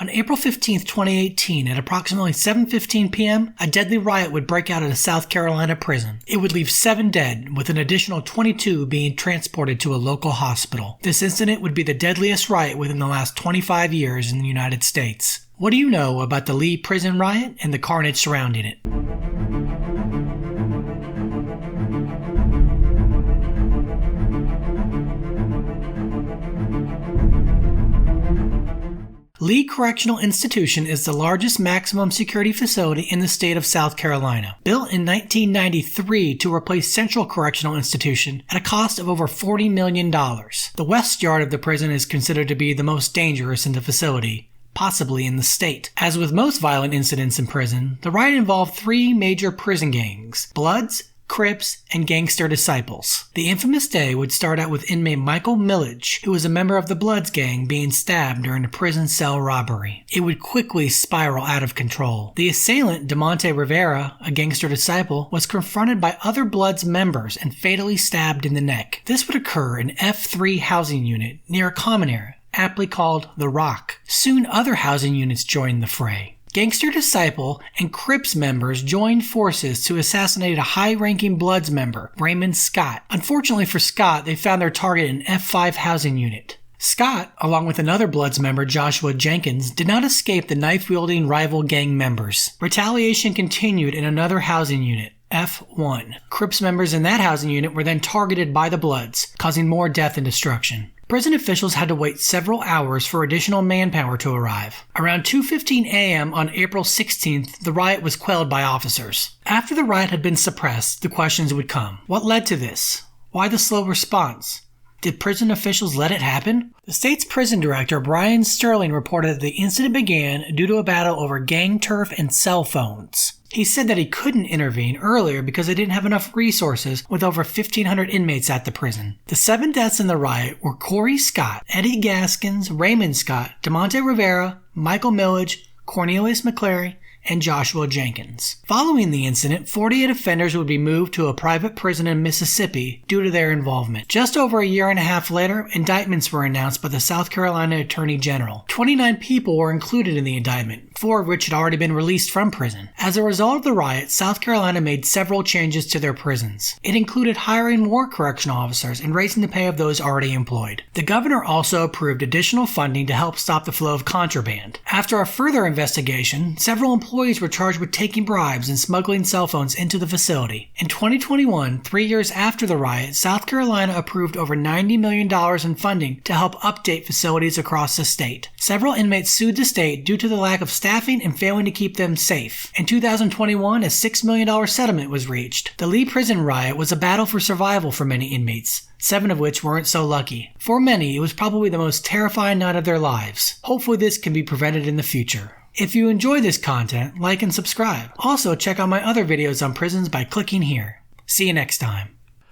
On April 15, 2018, at approximately 7:15 p.m., a deadly riot would break out at a South Carolina prison. It would leave 7 dead, with an additional 22 being transported to a local hospital. This incident would be the deadliest riot within the last 25 years in the United States. What do you know about the Lee prison riot and the carnage surrounding it? Lee Correctional Institution is the largest maximum security facility in the state of South Carolina. Built in 1993 to replace Central Correctional Institution at a cost of over $40 million. The west yard of the prison is considered to be the most dangerous in the facility, possibly in the state. As with most violent incidents in prison, the riot involved 3 major prison gangs: Bloods, Crips, and Gangster Disciples. The infamous day would start out with inmate Michael Millage, who was a member of the Bloods gang, being stabbed during a prison cell robbery. It would quickly spiral out of control. The assailant, DeMonte Rivera, a Gangster Disciple, was confronted by other Bloods members and fatally stabbed in the neck. This would occur in F3 housing unit near a common area, aptly called The Rock. Soon other housing units joined the fray. Gangster Disciple and Crips members joined forces to assassinate a high-ranking Bloods member, Raymond Scott. Unfortunately for Scott, they found their target in F5 housing unit. Scott, along with another Bloods member, Joshua Jenkins, did not escape the knife-wielding rival gang members. Retaliation continued in another housing unit, F1. Crips members in that housing unit were then targeted by the Bloods, causing more death and destruction. Prison officials had to wait several hours for additional manpower to arrive. Around 2:15 a.m. on April 16th, the riot was quelled by officers. After the riot had been suppressed, the questions would come. What led to this? Why the slow response? Did prison officials let it happen? The state's prison director, Brian Sterling, reported that the incident began due to a battle over gang turf and cell phones. He said that he couldn't intervene earlier because they didn't have enough resources with over 1,500 inmates at the prison. The 7 deaths in the riot were Corey Scott, Eddie Gaskins, Raymond Scott, DeMonte Rivera, Michael Millage, Cornelius McClary, and Joshua Jenkins. Following the incident, 48 offenders would be moved to a private prison in Mississippi due to their involvement. Just over a year and a half later, indictments were announced by the South Carolina Attorney General. 29 people were included in the indictment, 4 of which had already been released from prison. As a result of the riot, South Carolina made several changes to their prisons. It included hiring more correctional officers and raising the pay of those already employed. The governor also approved additional funding to help stop the flow of contraband. After a further investigation, several employees were charged with taking bribes and smuggling cell phones into the facility. In 2021, 3 years after the riot, South Carolina approved over $90 million in funding to help update facilities across the state. Several inmates sued the state due to the lack of staffing and failing to keep them safe. In 2021, a $6 million settlement was reached. The Lee prison riot was a battle for survival for many inmates, 7 of which weren't so lucky. For many, it was probably the most terrifying night of their lives. Hopefully this can be prevented in the future. If you enjoy this content, like and subscribe. Also, check out my other videos on prisons by clicking here. See you next time.